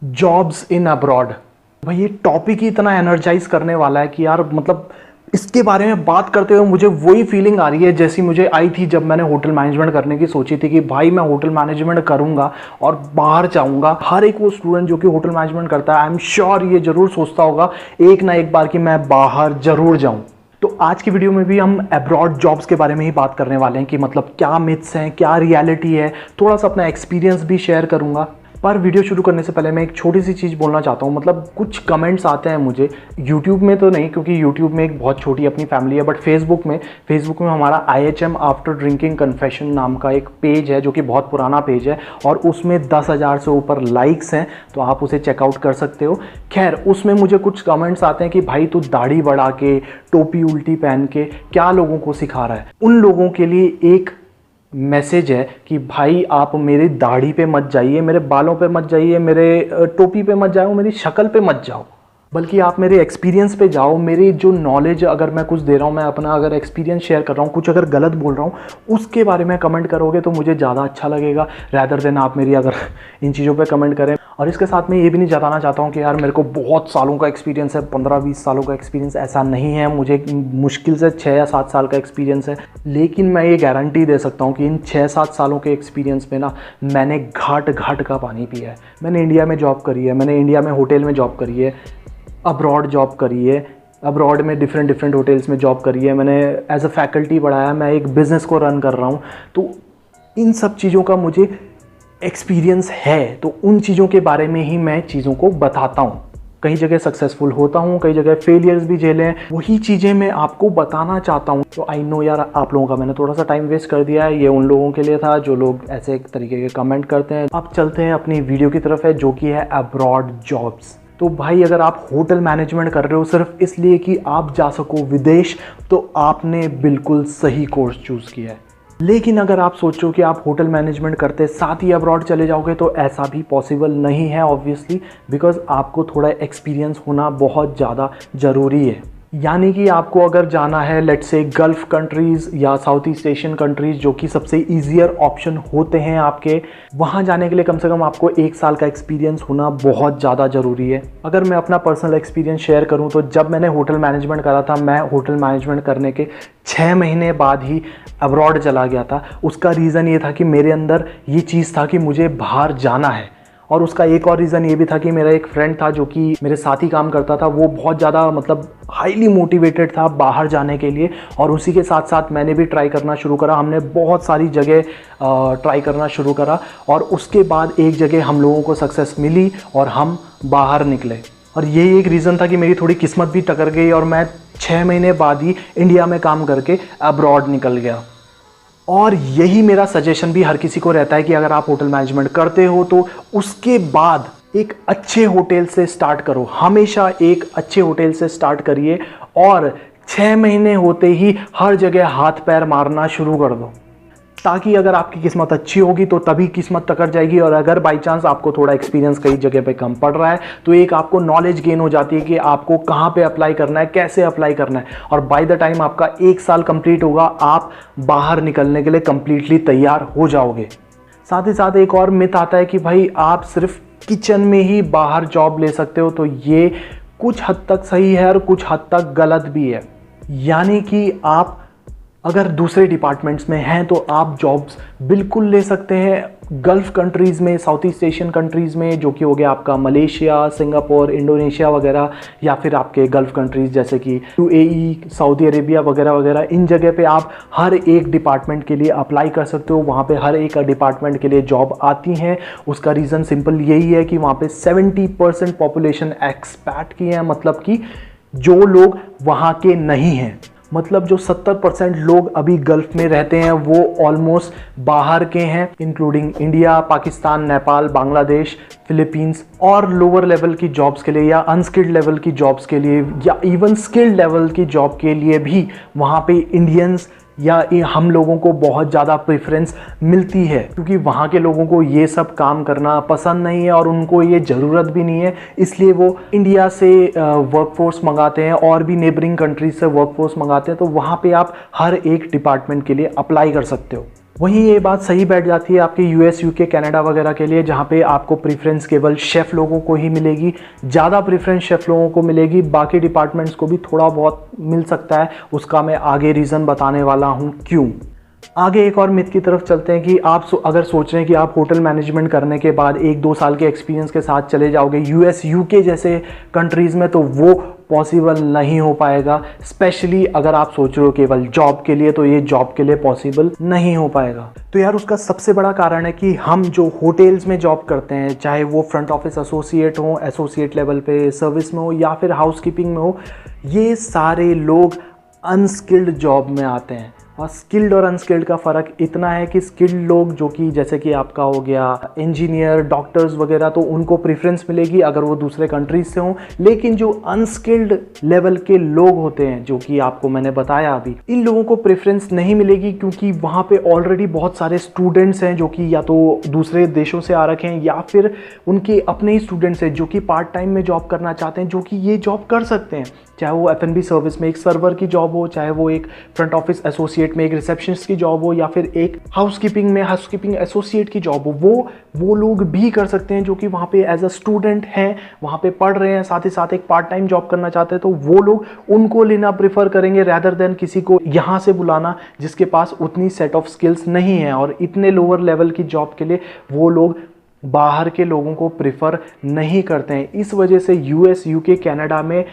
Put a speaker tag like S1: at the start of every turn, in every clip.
S1: Jobs in abroad. भाई ये topic ही इतना एनर्जाइज करने वाला है कि यार मतलब इसके बारे में बात करते हुए मुझे वही फीलिंग आ रही है जैसी मुझे आई थी जब मैंने होटल मैनेजमेंट करने की सोची थी कि भाई मैं होटल मैनेजमेंट करूंगा और बाहर जाऊंगा। हर एक वो स्टूडेंट जो कि होटल मैनेजमेंट करता है आई एम श्योर ये जरूर सोचता होगा एक ना एक बार कि मैं बाहर जरूर जाऊं। तो आज की वीडियो में भी हम अब्रॉड जॉब्स के बारे में ही बात करने वाले हैं कि मतलब क्या मिथ्स हैं, क्या रियलिटी है, थोड़ा सा अपना एक्सपीरियंस भी शेयर करूंगा। पर वीडियो शुरू करने से पहले मैं एक छोटी सी चीज़ बोलना चाहता हूँ। मतलब कुछ कमेंट्स आते हैं मुझे यूट्यूब में, तो नहीं क्योंकि यूट्यूब में एक बहुत छोटी अपनी फैमिली है, बट फेसबुक में हमारा IHM आफ्टर ड्रिंकिंग कन्फेशन नाम का एक पेज है जो कि बहुत पुराना पेज है और उसमें 10,000 से ऊपर लाइक्स हैं, तो आप उसे चेकआउट कर सकते हो। खैर उसमें मुझे कुछ कमेंट्स आते हैं कि भाई तू दाढ़ी बढ़ा के टोपी उल्टी पहन के क्या लोगों को सिखा रहा है। उन लोगों के लिए एक मैसेज है कि भाई आप मेरी दाढ़ी पे मत जाइए, मेरे बालों पे मत जाइए, मेरे टोपी पे मत जाओ, मेरी शक्ल पे मत जाओ, बल्कि आप मेरे एक्सपीरियंस पे जाओ। मेरी जो नॉलेज अगर मैं कुछ दे रहा हूँ, मैं अपना अगर एक्सपीरियंस शेयर कर रहा हूँ, कुछ अगर गलत बोल रहा हूँ उसके बारे में कमेंट करोगे तो मुझे ज़्यादा अच्छा लगेगा रैदर देन आप मेरी अगर इन चीज़ों पे कमेंट करें। और इसके साथ मैं ये भी नहीं जताना चाहता हूँ कि यार मेरे को बहुत सालों का एक्सपीरियंस है, 15-20 सालों का एक्सपीरियंस, ऐसा नहीं है। मुझे मुश्किल से 6 या 7 साल का एक्सपीरियंस है, लेकिन मैं ये गारंटी दे सकता हूँ कि इन 6-7 सालों के एक्सपीरियंस में ना मैंने घाट घाट का पानी पिया है। मैंने इंडिया में जॉब करी है, मैंने इंडिया में होटल में जॉब करी है, अब्रॉड जॉब करी है, अब्रॉड में डिफरेंट होटल्स में जॉब करी है, मैंने एज अ फैकल्टी पढ़ाया, मैं एक बिज़नेस को रन कर रहा हूँ। तो इन सब चीज़ों का मुझे एक्सपीरियंस है, तो उन चीज़ों के बारे में ही मैं चीज़ों को बताता हूँ। कई जगह सक्सेसफुल होता हूँ, कई जगह फेलियर्स भी झेले हैं, वही चीज़ें मैं आपको बताना चाहता हूँ। तो आई नो यार आप लोगों का मैंने थोड़ा सा टाइम वेस्ट कर दिया है, ये उन लोगों के लिए था जो लोग ऐसे एक तरीके के कमेंट करते हैं। अब चलते हैं अपनी वीडियो की तरफ है जो कि है अब्रॉड जॉब्स। तो भाई अगर आप होटल मैनेजमेंट कर रहे हो सिर्फ इसलिए कि आप जा सको विदेश, तो आपने बिल्कुल सही कोर्स चूज़ किया है। लेकिन अगर आप सोचो कि आप होटल मैनेजमेंट करते साथ ही अब्रॉड चले जाओगे तो ऐसा भी पॉसिबल नहीं है ऑब्वियसली, बिकॉज आपको थोड़ा एक्सपीरियंस होना बहुत ज़्यादा ज़रूरी है। यानी कि आपको अगर जाना है लेट्स से गल्फ़ कंट्रीज़ या साउथ ईस्ट एशियन कंट्रीज़ जो कि सबसे ईजियर ऑप्शन होते हैं आपके, वहाँ जाने के लिए कम से कम आपको 1 साल का एक्सपीरियंस होना बहुत ज़्यादा ज़रूरी है। अगर मैं अपना पर्सनल एक्सपीरियंस शेयर करूँ तो जब मैंने होटल मैनेजमेंट करा था, मैं होटल मैनेजमेंट करने के 6 महीने बाद ही अब्रॉड चला गया था। उसका रीज़न ये था कि मेरे अंदर ये चीज़ था कि मुझे बाहर जाना है, और उसका एक और रीज़न ये भी था कि मेरा एक फ्रेंड था जो कि मेरे साथ ही काम करता था, वो बहुत ज़्यादा मतलब हाईली मोटिवेटेड था बाहर जाने के लिए, और उसी के साथ साथ मैंने भी ट्राई करना शुरू करा। हमने बहुत सारी जगह ट्राई करना शुरू करा और उसके बाद एक जगह हम लोगों को सक्सेस मिली और हम बाहर निकले। और यही एक रीज़न था कि मेरी थोड़ी किस्मत भी टकर गई और मैं 6 महीने बाद ही इंडिया में काम करके अब्रॉड निकल गया। और यही मेरा सजेशन भी हर किसी को रहता है कि अगर आप होटल मैनेजमेंट करते हो तो उसके बाद एक अच्छे होटल से स्टार्ट करो, हमेशा एक अच्छे होटल से स्टार्ट करिए और 6 महीने होते ही हर जगह हाथ पैर मारना शुरू कर दो, ताकि अगर आपकी किस्मत अच्छी होगी तो तभी किस्मत टकर जाएगी। और अगर बाई चांस आपको थोड़ा एक्सपीरियंस कई जगह पे कम पड़ रहा है तो एक आपको नॉलेज गेन हो जाती है कि आपको कहाँ पे अप्लाई करना है, कैसे अप्लाई करना है, और बाय द टाइम आपका 1 साल कंप्लीट होगा आप बाहर निकलने के लिए कंप्लीटली तैयार हो जाओगे। साथ ही साथ एक और मिथ आता है कि भाई आप सिर्फ किचन में ही बाहर जॉब ले सकते हो, तो ये कुछ हद तक सही है और कुछ हद तक गलत भी है। यानी कि आप अगर दूसरे डिपार्टमेंट्स में हैं तो आप जॉब्स बिल्कुल ले सकते हैं गल्फ़ कंट्रीज़ में, साउथ ईस्ट एशियन कंट्रीज़ में, जो कि हो गया आपका मलेशिया, सिंगापुर, इंडोनेशिया वगैरह, या फिर आपके गल्फ़ कंट्रीज़ जैसे कि UAE, सऊदी अरेबिया वगैरह वगैरह। इन जगह पे आप हर एक डिपार्टमेंट के लिए अप्लाई कर सकते हो, वहाँ पे हर एक डिपार्टमेंट के लिए जॉब आती हैं। उसका रीज़न सिंपल यही है कि वहाँ पे 70% पॉपुलेशन एक्सपैट की है, मतलब कि जो लोग वहाँ के नहीं हैं। मतलब जो 70% लोग अभी गल्फ में रहते हैं वो ऑलमोस्ट बाहर के हैं, including India, Pakistan, Nepal, Bangladesh, Philippines. और लोअर लेवल की जॉब्स के लिए या अनस्किल्ड लेवल की जॉब्स के लिए या इवन स्किल्ड लेवल की जॉब के लिए भी वहाँ पे इंडियंस या हम लोगों को बहुत ज़्यादा प्रेफरेंस मिलती है, क्योंकि वहाँ के लोगों को ये सब काम करना पसंद नहीं है और उनको ये ज़रूरत भी नहीं है, इसलिए वो इंडिया से वर्कफोर्स मंगाते हैं और भी नेबरिंग कंट्रीज से वर्कफोर्स मंगाते हैं। तो वहाँ पे आप हर एक डिपार्टमेंट के लिए अप्लाई कर सकते हो। वहीं ये बात सही बैठ जाती है आपके यूएस, यूके, कनाडा वगैरह के लिए, जहाँ पे आपको प्रेफरेंस केवल शेफ़ लोगों को ही मिलेगी, ज़्यादा प्रेफरेंस शेफ़ लोगों को मिलेगी, बाकी डिपार्टमेंट्स को भी थोड़ा बहुत मिल सकता है। उसका मैं आगे रीज़न बताने वाला हूँ क्यों। आगे एक और मिथ की तरफ चलते हैं कि आप अगर सोच रहे हैं कि आप होटल मैनेजमेंट करने के बाद 1-2 साल के एक्सपीरियंस के साथ चले जाओगे यूएस, यूके जैसे कंट्रीज़ में, तो वो पॉसिबल नहीं हो पाएगा। स्पेशली अगर आप सोच रहे हो केवल जॉब के लिए, तो ये जॉब के लिए पॉसिबल नहीं हो पाएगा। तो यार उसका सबसे बड़ा कारण है कि हम जो होटल्स में जॉब करते हैं, चाहे वो फ्रंट ऑफिस एसोसिएट हो, एसोसिएट लेवल पे सर्विस में हो या फिर हाउसकीपिंग में हो, ये सारे लोग अनस्किल्ड जॉब में आते हैं। और स्किल्ड और अनस्किल्ड का फ़र्क इतना है कि स्किल्ड लोग जो कि जैसे कि आपका हो गया इंजीनियर, डॉक्टर्स वगैरह, तो उनको प्रेफरेंस मिलेगी अगर वो दूसरे कंट्रीज से हों। लेकिन जो अनस्किल्ड लेवल के लोग होते हैं, जो कि आपको मैंने बताया अभी, इन लोगों को प्रेफरेंस नहीं मिलेगी, क्योंकि वहाँ पे ऑलरेडी बहुत सारे स्टूडेंट्स हैं जो कि या तो दूसरे देशों से आ रखे हैं या फिर उनके अपने ही स्टूडेंट्स हैं जो कि पार्ट टाइम में जॉब करना चाहते हैं, जो कि ये जॉब कर सकते हैं। चाहे वो F&B सर्विस में एक सर्वर की जॉब हो, चाहे वो एक फ्रंट ऑफिस एसोसिएट में एक रिसेप्शनिस्ट की जॉब हो, या फिर एक हाउसकीपिंग में हाउसकीपिंग एसोसिएट की जॉब हो, वो लोग भी कर सकते हैं जो कि वहाँ पे एज अ स्टूडेंट हैं, वहाँ पे पढ़ रहे हैं, साथ ही साथ एक पार्ट टाइम जॉब करना चाहते हैं। तो वो लोग उनको लेना प्रेफर करेंगे रैदर देन किसी को यहाँ से बुलाना जिसके पास उतनी सेट ऑफ स्किल्स नहीं है। और इतने लोअर लेवल की जॉब के लिए वो लोग बाहर के लोगों को प्रेफर नहीं करते हैं। इस वजह से यूएस, यूके, कनाडा में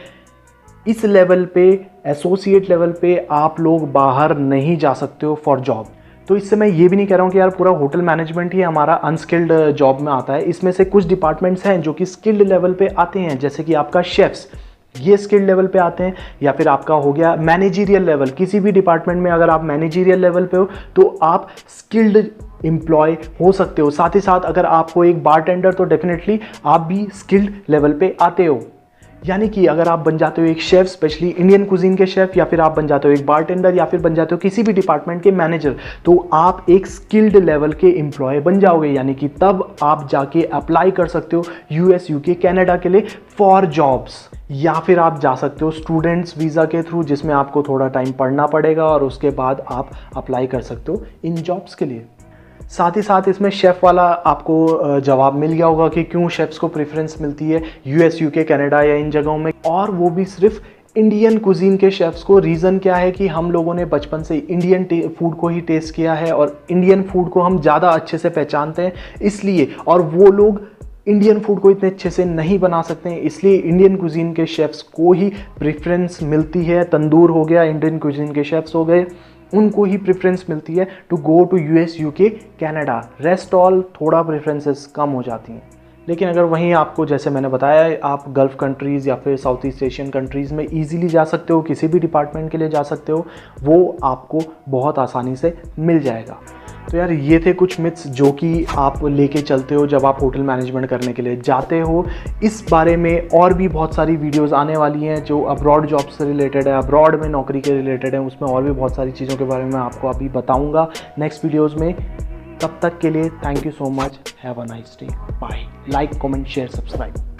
S1: इस लेवल पे, एसोसिएट लेवल पे आप लोग बाहर नहीं जा सकते हो फॉर जॉब। तो इससे मैं ये भी नहीं कह रहा हूँ कि यार पूरा होटल मैनेजमेंट ही हमारा अनस्किल्ड जॉब में आता है। इसमें से कुछ डिपार्टमेंट्स हैं जो कि स्किल्ड लेवल पे आते हैं, जैसे कि आपका शेफ्स, ये स्किल्ड लेवल पे आते हैं। या फिर आपका हो गया मैनेजरियल लेवल, किसी भी डिपार्टमेंट में अगर आप मैनेजरियल लेवल पे हो तो आप स्किल्ड एम्प्लॉय हो सकते हो। साथ ही साथ अगर आपको एक बारटेंडर, तो डेफिनेटली आप भी स्किल्ड लेवल पे आते हो। यानी कि अगर आप बन जाते हो एक शेफ़, स्पेशली इंडियन कुजीन के शेफ़, या फिर आप बन जाते हो एक बारटेंडर, या फिर बन जाते हो किसी भी डिपार्टमेंट के मैनेजर, तो आप एक स्किल्ड लेवल के एम्प्लॉय बन जाओगे। यानी कि तब आप जाके अप्लाई कर सकते हो यूएस, यूके, कनाडा के लिए फॉर जॉब्स। या फिर आप जा सकते हो स्टूडेंट्स वीज़ा के थ्रू, जिसमें आपको थोड़ा टाइम पढ़ना पड़ेगा और उसके बाद आप अप्लाई कर सकते हो इन जॉब्स के लिए। साथ ही साथ इसमें शेफ़ वाला आपको जवाब मिल गया होगा कि क्यों शेफ़्स को प्रेफरेंस मिलती है यूएस, यूके, कनाडा या इन जगहों में, और वो भी सिर्फ इंडियन कुजीन के शेफ़्स को। रीज़न क्या है कि हम लोगों ने बचपन से इंडियन फूड को ही टेस्ट किया है और इंडियन फूड को हम ज़्यादा अच्छे से पहचानते हैं इसलिए, और वो लोग इंडियन फूड को इतने अच्छे से नहीं बना सकते हैं, इसलिए इंडियन कुजीन के शेफ़्स को ही प्रेफरेंस मिलती है। तंदूर हो गया, इंडियन कुजीन के शेफ़्स हो गए, उनको ही प्रेफरेंस मिलती है to go to US, UK, Canada. Rest all थोड़ा प्रेफरेंसेस कम हो जाती हैं। लेकिन अगर वहीं आपको, जैसे मैंने बताया, आप गल्फ़ कंट्रीज़ या फिर साउथ ईस्ट एशियन कंट्रीज़ में ईजिली जा सकते हो, किसी भी डिपार्टमेंट के लिए जा सकते हो, वो आपको बहुत आसानी से मिल जाएगा। तो यार ये थे कुछ मिथ्स जो कि आप लेके चलते हो जब आप होटल मैनेजमेंट करने के लिए जाते हो। इस बारे में और भी बहुत सारी वीडियोस आने वाली हैं जो अब्रॉड जॉब से रिलेटेड है, अब्रॉड में नौकरी के रिलेटेड है, उसमें और भी बहुत सारी चीज़ों के बारे में मैं आपको अभी बताऊंगा नेक्स्ट वीडियोज़ में। तब तक के लिए thank you so much, have a nice day, bye. Like, comment, share, subscribe.